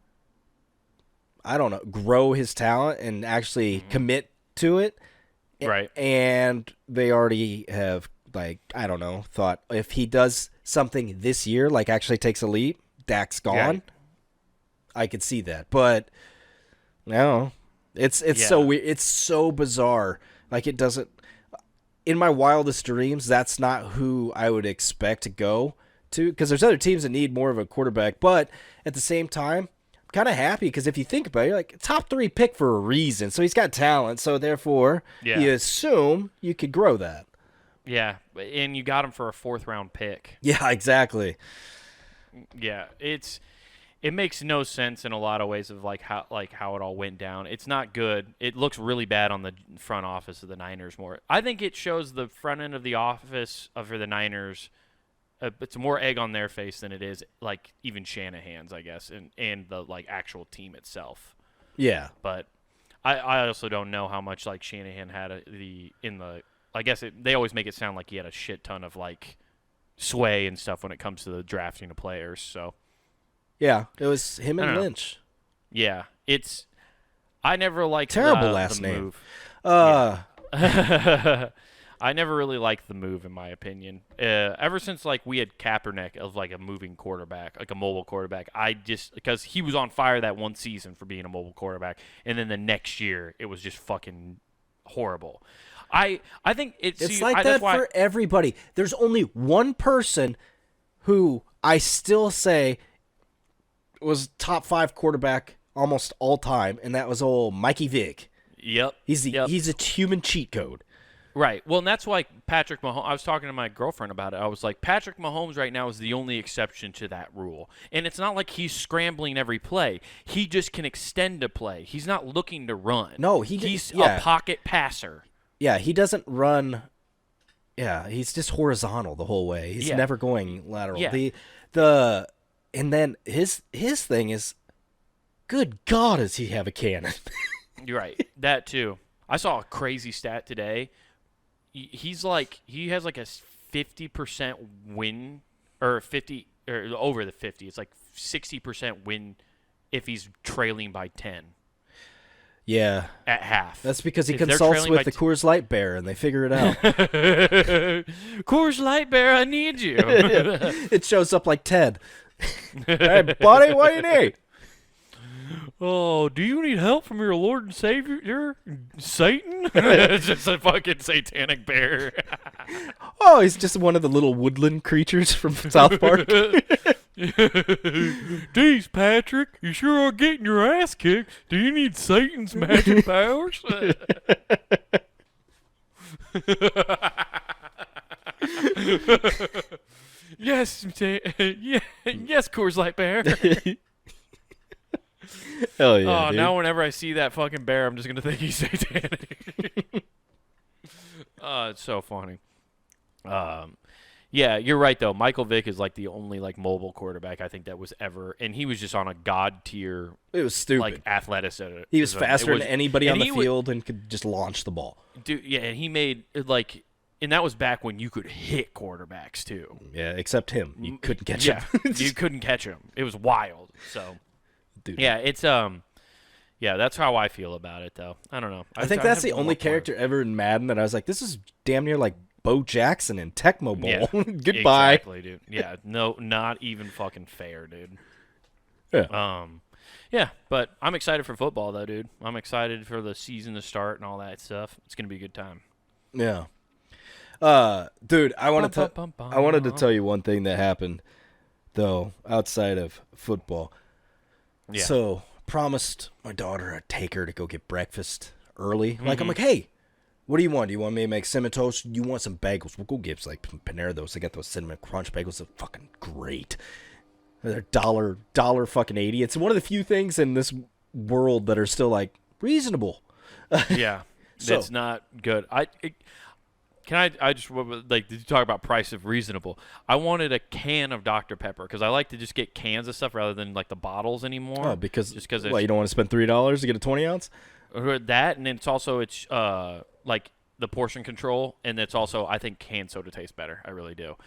I don't know, grow his talent and actually commit to it. Right. And they already have, like, I don't know, thought if he does something this year, like actually takes a leap, Dak's gone. Yeah. I could see that. But no, it's so weird. It's so bizarre. Like, it doesn't. In my wildest dreams, that's not who I would expect to go to, because there's other teams that need more of a quarterback. But at the same time, I'm kind of happy because if you think about it, you're like top 3 pick for a reason. So he's got talent. So therefore, you assume you could grow that. Yeah, and you got him for a 4th round pick. Yeah, exactly. Yeah, it makes no sense in a lot of ways of how it all went down. It's not good. It looks really bad on the front office of the Niners more. I think it shows the front end of the office for the Niners. It's more egg on their face than it is like even Shanahan's, I guess, and the like actual team itself. Yeah. But I also don't know how much like Shanahan had I guess they always make it sound like he had a shit ton of like sway and stuff when it comes to the drafting of players. So Yeah, it was him I and don't know. Lynch. Yeah, I never liked Terrible the last name. move. Uh, I never really liked the move, in my opinion. Ever since like we had Kaepernick of like a moving quarterback, like a mobile quarterback, because he was on fire that one season for being a mobile quarterback, and then the next year it was just fucking horrible. I think it's like that for everybody. There's only one person who I still say was top 5 quarterback almost all time, and that was old Mikey Vick. Yep. He's a human cheat code. Right. Well, and that's why Patrick Mahomes. I was talking to my girlfriend about it. I was like, Patrick Mahomes right now is the only exception to that rule. And it's not like he's scrambling every play. He just can extend a play. He's not looking to run. No, he's a pocket passer. Yeah, he doesn't run. Yeah, he's just horizontal the whole way. He's never going lateral. Yeah. And then his thing is, good God, does he have a cannon? You're right. That too. I saw a crazy stat today. He has like a 50% win, or 50 or over the 50. It's like 60% win if he's trailing by 10. Yeah. At half. That's because he consults with the Coors Light Bear, and they figure it out. Coors Light Bear, I need you. It shows up like Ted. Hey, buddy, what do you need? Oh, do you need help from your Lord and Savior, Satan? It's just a fucking satanic bear. Oh, he's just one of the little woodland creatures from South Park. Geez, Patrick, you sure are getting your ass kicked. Do you need Satan's magic powers? Yes, yes, Coors Light Bear. Hell yeah! Oh, dude. now whenever I see that fucking bear, I'm just gonna think he's satanic. It's so funny. Yeah, you're right though. Michael Vick is like the only like mobile quarterback I think that was ever, and he was just on a god tier. It was stupid. Like athleticism. He was faster than anybody on the field and could just launch the ball. Dude, yeah, and he made like, and that was back when you could hit quarterbacks too. Yeah, except him. You couldn't catch him. You couldn't catch him. It was wild. So. Dude. Yeah, it's yeah, that's how I feel about it though. I don't know. I think that's the only character ever in Madden that I was like, this is damn near like Bo Jackson in Tecmo Bowl. Yeah, Goodbye. Exactly, dude. Yeah, no, not even fucking fair, dude. Yeah. Yeah, but I'm excited for football though, dude. I'm excited for the season to start and all that stuff. It's gonna be a good time. Yeah. Dude, I wanted to tell you one thing that happened though outside of football. Yeah. So, promised my daughter I'd take her to go get breakfast early. Like, I'm like, hey, what do you want? Do you want me to make cinnamon toast? You want some bagels? We'll go get like Panera those. They got those cinnamon crunch bagels. They're fucking great. They're dollar fucking 80. It's one of the few things in this world that are still like reasonable. Yeah, it's not good. I just like, did you talk about price of reasonable? I wanted a can of Dr. Pepper because I like to just get cans of stuff rather than like the bottles anymore. Oh, because you don't want to spend $3 to get a 20 ounce? That, and it's also like the portion control, and it's also, I think canned soda tastes better. I really do.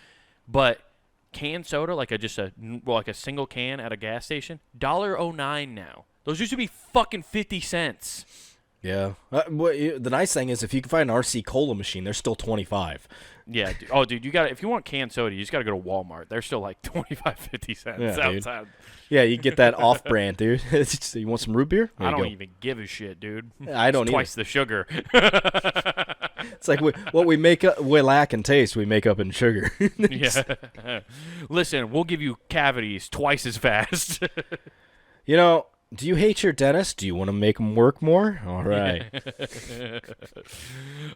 But canned soda, like a single can at a gas station, $1.09 now. Those used to be fucking 50 cents. Yeah. The nice thing is if you can find an RC Cola machine, they're still 25. Yeah. Dude, if you want canned soda, you just got to go to Walmart. They're still like 25, 50 cents outside. Dude. Yeah, you get that off-brand, dude. You want some root beer? I don't even give a shit, dude. I don't it's twice the sugar. It's like what we lack in taste, we make up in sugar. Yeah. Listen, we'll give you cavities twice as fast. You know, do you hate your dentist? Do you want to make them work more? All right.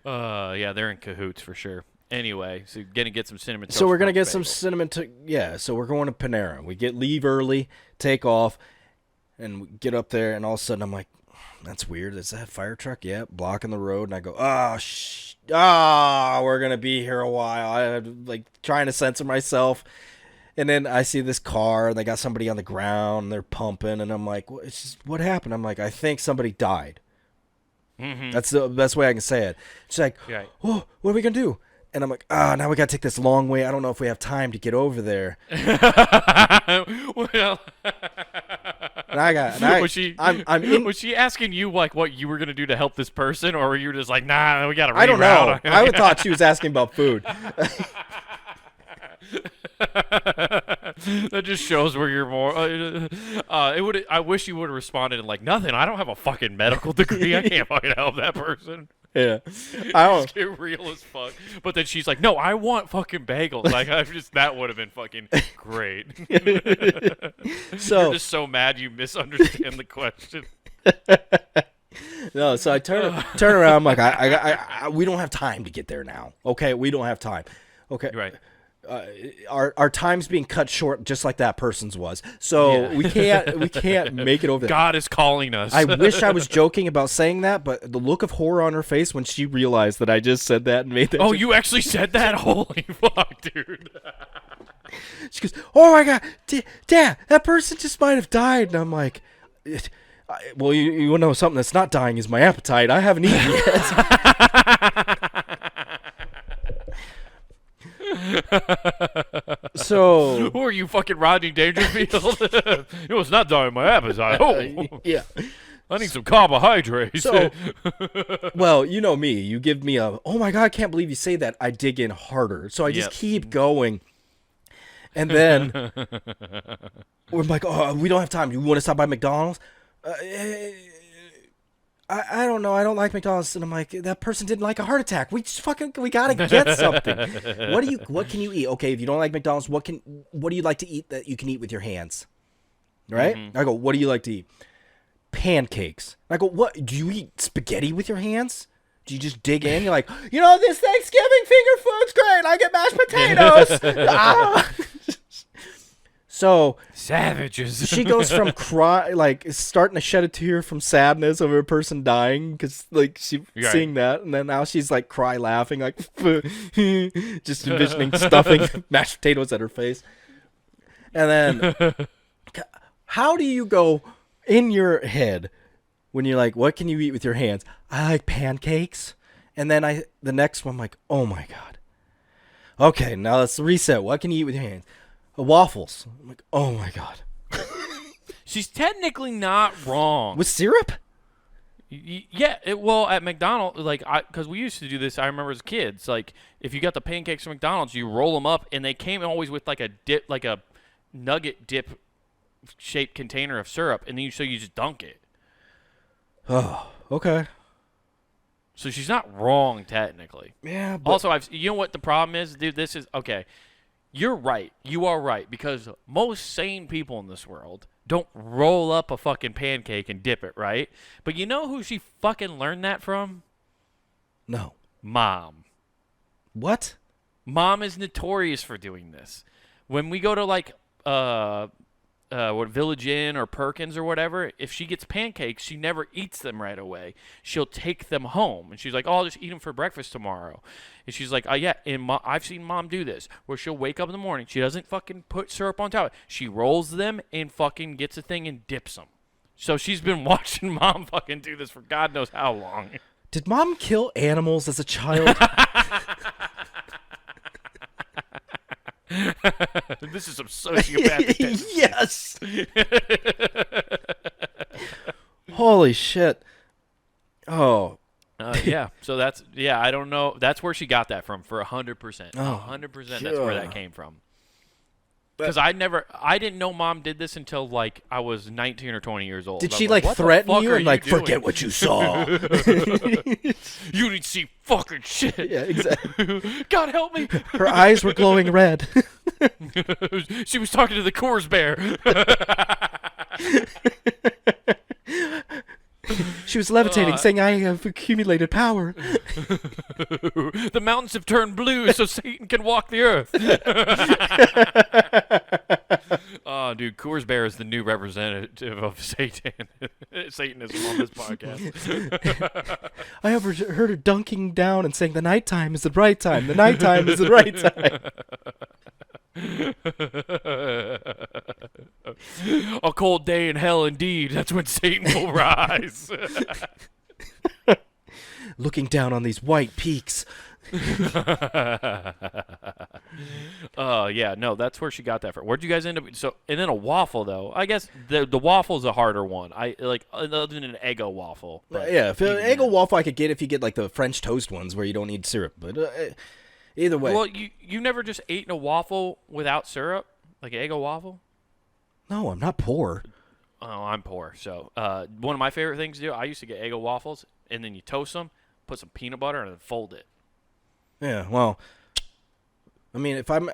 Yeah, they're in cahoots for sure. Anyway, so gonna get some cinnamon toast. So we're gonna get some cinnamon. So we're going to Panera. We leave early, take off, and we get up there. And all of a sudden, I'm like, "That's weird. Is that a fire truck? Yeah, blocking the road." And I go, we're gonna be here a while." I'm like trying to censor myself. And then I see this car, and they got somebody on the ground, and they're pumping, and I'm like, what happened? I'm like, I think somebody died. Mm-hmm. That's the best way I can say it. She's like, right. "Oh, what are we going to do? And I'm like, now we got to take this long way. I don't know if we have time to get over there. Well, was she was she asking you like what you were gonna do to help this person, or were you just like, nah, we gotta reroute? I don't know. I thought she was asking about food. That just shows where you're more. It would. I wish you would have responded like nothing. I don't have a fucking medical degree. I can't fucking help that person. Yeah, I don't. Just get real as fuck. But then she's like, "No, I want fucking bagels." Like, that would have been fucking great. So you're just so mad you misunderstand the question. No, so I turn around. I'm like, we don't have time to get there now. Okay, we don't have time. Okay, right. Our time's being cut short, just like that person's was. So we can't make it over there. God is calling us. I wish I was joking about saying that, but the look of horror on her face when she realized that I just said that and made that. Oh, you actually said that? Holy fuck, dude! She goes, "Oh my god, Dad, that person just might have died." And I'm like, "Well, you want to know something that's not dying is my appetite. I haven't eaten yet." So, who are you, fucking Rodney Dangerfield? It was not dying my appetite. Oh, yeah. I need some carbohydrates. So, well, you know me. You give me a, "Oh my god, I can't believe you say that." I dig in harder. So I just keep going. And then we're like, "Oh, we don't have time. You want to stop by McDonald's?" I don't know. I don't like McDonald's. And I'm like, that person didn't like a heart attack. We gotta get something. What can you eat? Okay, if you don't like McDonald's, what do you like to eat that you can eat with your hands? Right? I go, "What do you like to eat?" "Pancakes." I go, "What? Do you eat spaghetti with your hands? Do you just dig in?" You're like, "This Thanksgiving finger food's great. I get mashed potatoes." So savages. She goes from starting to shed a tear from sadness over a person dying because seeing that, and then now she's like cry laughing, like just envisioning stuffing mashed potatoes at her face. And then, how do you go in your head when you're like, "What can you eat with your hands?" "I like pancakes." And then the next one, I'm like, "Oh my god. Okay, now let's reset. What can you eat with your hands?" "Waffles." I'm like, "Oh my god." She's technically not wrong. With syrup? Yeah. Well, at McDonald's, because we used to do this. I remember as kids, like if you got the pancakes from McDonald's, you roll them up, and they came always with like a dip, like a nugget dip shaped container of syrup, and then you just dunk it. Oh, okay. So she's not wrong technically. Yeah. But also, you know what the problem is, dude? This is okay. You're right. You are right, because most sane people in this world don't roll up a fucking pancake and dip it, right? But you know who she fucking learned that from? No. Mom. What? Mom is notorious for doing this. When we go to Village Inn or Perkins or whatever, if she gets pancakes, she never eats them right away. She'll take them home, and she's like, "Oh, I'll just eat them for breakfast tomorrow." And she's like, yeah, and I've seen Mom do this, where she'll wake up in the morning, she doesn't fucking put syrup on top. She rolls them and fucking gets a thing and dips them. So she's been watching Mom fucking do this for God knows how long. Did Mom kill animals as a child? This is some sociopathic. Yes. Holy shit. Oh. Yeah. So I don't know. That's where she got that from for 100%. 100%. That's where that came from. Because I didn't know Mom did this until like I was 19 or 20 years old. Did she like threaten you and like forget what you saw? You didn't see fucking shit. Yeah, exactly. God help me. Her eyes were glowing red. She was talking to the Coors Bear. She was levitating, saying, "I have accumulated power." The mountains have turned blue so Satan can walk the earth. Oh, dude, Coors Bear is the new representative of Satanism on this podcast. I heard her dunking down and saying, "The nighttime is the right time. The nighttime is the right time." A cold day in hell indeed. That's when Satan will rise. Looking down on these white peaks. Yeah, no, that's where she got that from. Where'd you guys end up? So, and then a waffle though. I guess the waffle's a harder one. I like other than an Eggo waffle. But Yeah, if even Eggo then. waffle I could get if you get like the French toast ones where you don't need syrup. But either way, Well, you never just ate a waffle without syrup, like an Eggo waffle. no, I'm not poor. Oh, I'm poor. So, one of my favorite things to do, I used to get Eggo waffles, and then you toast them, put some peanut butter, and then fold it. Yeah, well, I mean, if I'm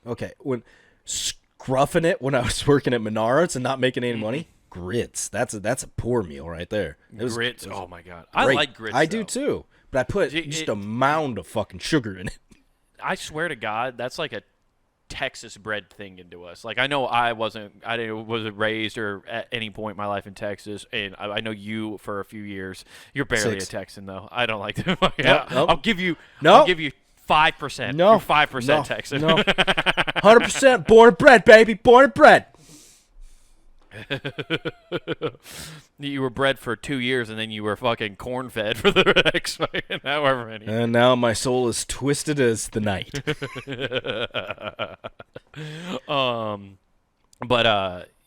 okay, when scruffing it when I was working at Menards and not making any money, grits. That's a poor meal right there. Grits. it was Oh my god, I great. like grits. I though. do too, but I put It- just it- a mound of fucking sugar in it. I swear to God, that's like a Texas bred thing into us. Like I know I wasn't raised or at any point in my life in Texas, and I know you for a few years. You're barely 6. a Texan though. I don't like to. Yeah, Nope. I'll give you. No. I'll give you 5%. No. You're 5% No. Texan. No. 100% born and bred, baby, born and bred. You were bred for 2 years, and then you were fucking corn fed for the next fucking however many. And now my soul is twisted as the night.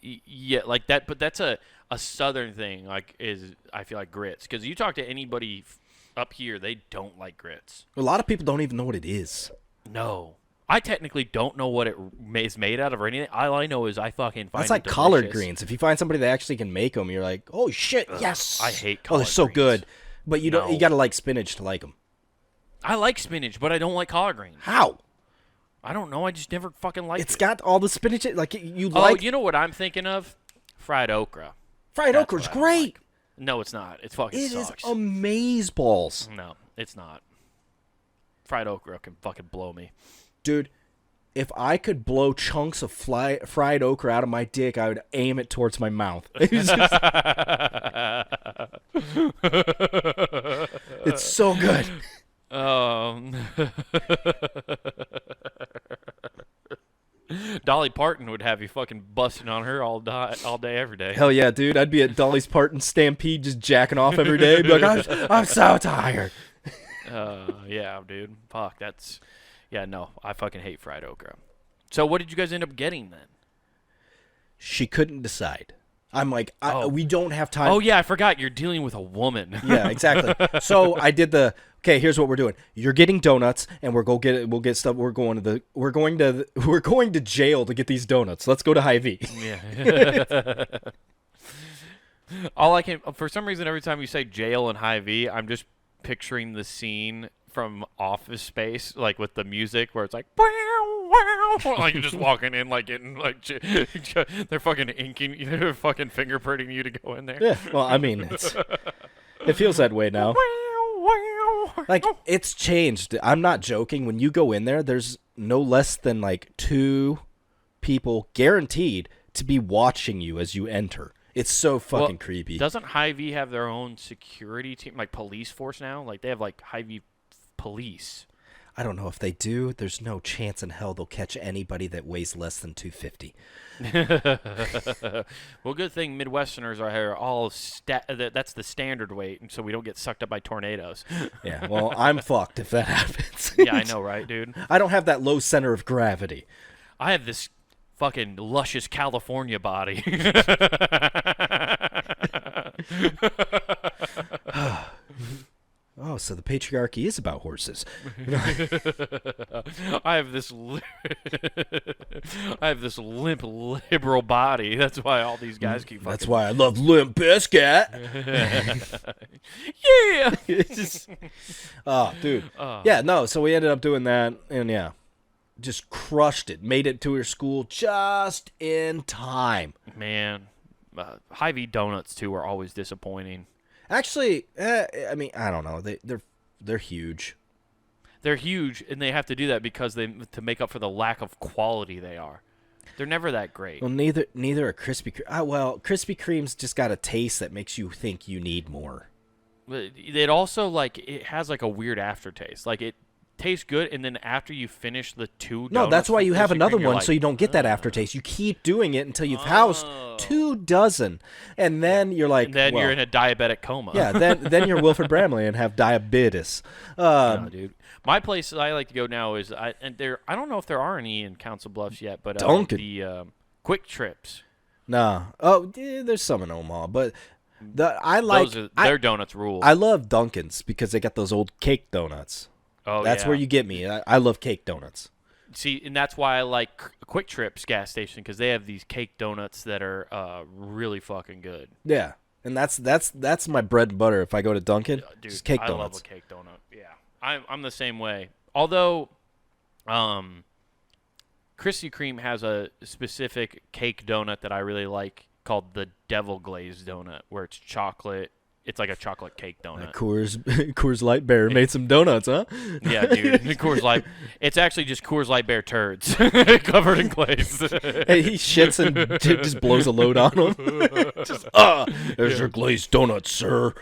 Yeah, like that. But that's a southern thing. Like I feel like grits, because you talk to anybody up here, they don't like grits. A lot of people don't even know what it is. No. I technically don't know what it is made out of or anything. All I know is I fucking find That's like it collard delicious. greens. If you find somebody that actually can make them, you're like, oh shit, yes. I hate Oh, they're collard so greens. good. But you don't. No. You gotta like spinach to like them. I like spinach, but I don't like collard greens. How? I don't know. I just never fucking liked It's it. got all the spinach. Like you Oh, like you know what I'm thinking of? Fried okra. fried that's okra's what I don't great. like. No, it's not. It fucking It is sucks. amazeballs, No, it's not. Fried okra can fucking blow me. dude. If I could blow chunks of fried okra out of my dick, I would aim it towards my mouth. It's so good. Dolly Parton would have you fucking busting on her all day, every day. Hell yeah, dude. I'd be at Dolly's Parton Stampede just jacking off every day. Be like, I'm so tired. Yeah, dude. Fuck, that's... Yeah, no, I fucking hate fried okra. So what did you guys end up getting then? She couldn't decide. I'm like, Oh. we don't have time. Oh, yeah, I forgot. You're dealing with a woman. Yeah, exactly. So I did okay, here's what we're doing. You're getting donuts, and we'll get stuff. We're going to jail to get these donuts. Let's go to Hy-Vee. Yeah. All I can... For some reason, every time you say jail and Hy-Vee, I'm just picturing the scene from Office Space, like with the music where it's like... like you're just walking in, like getting like they're fucking inking, they're fucking fingerprinting you to go in there. Yeah. Well, I mean, it feels that way now. Like it's changed. I'm not joking. When you go in there, there's no less than like 2 people guaranteed to be watching you as you enter. It's so fucking creepy. Doesn't Hy-Vee have their own security team, like police force now? Like they have like Hy-Vee police. I don't know if they do. There's no chance in hell they'll catch anybody that weighs less than 250. Well, good thing Midwesterners are here all that's the standard weight, and so we don't get sucked up by tornadoes. Yeah, well, I'm fucked if that happens. Yeah, I know, right, dude? I don't have that low center of gravity. I have this fucking luscious California body. Oh, so the patriarchy is about horses. I have this I have this limp liberal body. That's why all these guys keep fucking... That's why I love Limp Bizkit. Yeah. Oh, dude. Yeah, no, so we ended up doing that, and yeah, just crushed it. Made it to her school just in time. Man, Hy-Vee donuts, too, are always disappointing. Actually, I mean, I don't know. They're huge. They're huge, and they have to do that because to make up for the lack of quality they are. They're never that great. Well, neither are Krispy Kreme. Well, Krispy Kreme's just got a taste that makes you think you need more. But it also, like, it has like a weird aftertaste. Like tastes good, and then after you finish the 2 No, donuts that's why from you have Krispy another Kreme, you're one like, so you don't get that aftertaste. You keep doing it until you've housed 2 dozen, and then you're like, and then well, you're in a diabetic coma. yeah, then you're Wilfred Bramley and have diabetes. No, dude. My place I like to go now is I don't know if there are any in Council Bluffs yet, but Dunkin'. the Quick Trips. Nah. Oh, yeah, there's some in Omaha, but Their donuts rule. I love Dunkin's because they got those old cake donuts. Oh, That's yeah. where you get me. I love cake donuts. See, and that's why I like Quick Trips gas station because they have these cake donuts that are really fucking good. Yeah, and that's my bread and butter. If I go to Dunkin', Dude, just cake I donuts. love a cake donut. Yeah, I'm the same way. Although, Krispy Kreme has a specific cake donut that I really like called the Devil Glazed donut, where it's chocolate. It's like a chocolate cake donut. Coors Light Bear made some donuts, huh? Yeah, dude. Coors Light. It's actually just Coors Light Bear turds covered in glaze. Hey, he shits and just blows a load on them. There's your glazed donuts, sir.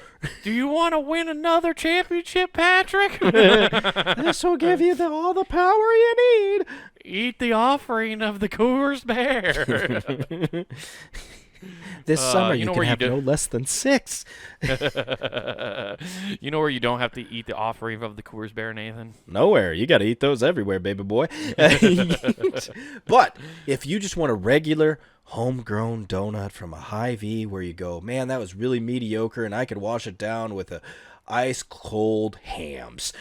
Do you want to win another championship, Patrick? This will give you all the power you need. Eat the offering of the Coors Bear. This summer you know can where have you no less than 6. You know where you don't have to eat the offering of the Coors Bear, Nathan? Nowhere. You got to eat those everywhere, baby boy. But if you just want a regular homegrown donut from a Hy-Vee where you go, man, that was really mediocre and I could wash it down with a ice cold Hams.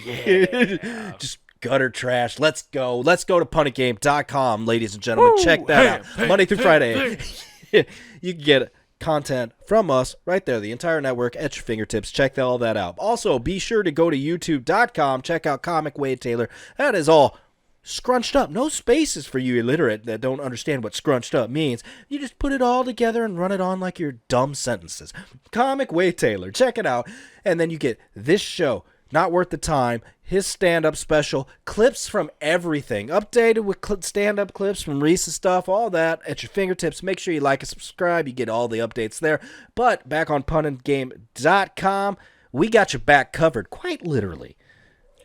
Yeah. Just gutter trash. Let's go. Let's go to puntedgame.com, ladies and gentlemen. Woo! Check that out. Monday through Friday. Hey. You can get content from us right there, the entire network at your fingertips. Check all that out. Also, be sure to go to youtube.com. Check out Comic Wade Taylor. That is all scrunched up. No spaces for you illiterate that don't understand what scrunched up means. You just put it all together and run it on like your dumb sentences. Comic Wade Taylor. Check it out. And then you get this show. Not worth the time. His stand-up special, clips from everything, updated with stand-up clips from Reese's stuff, all that at your fingertips. Make sure you like and subscribe. You get all the updates there. But back on puntedgame.com, we got your back covered, quite literally.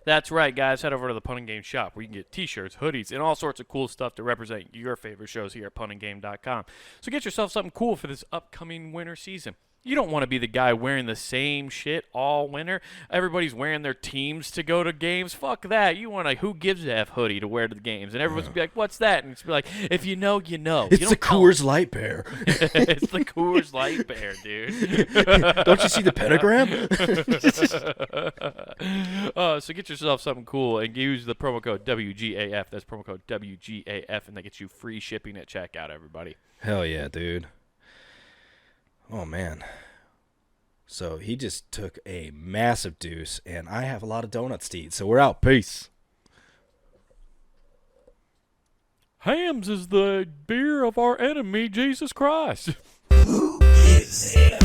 That's right, guys. Head over to the Punting Game shop where you can get t-shirts, hoodies, and all sorts of cool stuff to represent your favorite shows here at puntinggame.com. So get yourself something cool for this upcoming winter season. You don't want to be the guy wearing the same shit all winter. Everybody's wearing their teams to go to games. Fuck that. You want a Who Gives a F hoodie to wear to the games. And everyone's going to be like, what's that? And it's be like, if you know, you know. It's you the Coors Light Bear. It's the Coors Light Bear, dude. Don't you see the pentagram? So get yourself something cool and use the promo code WGAF. That's promo code WGAF, and that gets you free shipping at checkout, everybody. Hell yeah, dude. Oh, man. So he just took a massive deuce, and I have a lot of donuts to eat, so we're out. Peace. Hams is the beer of our enemy, Jesus Christ. Who gives a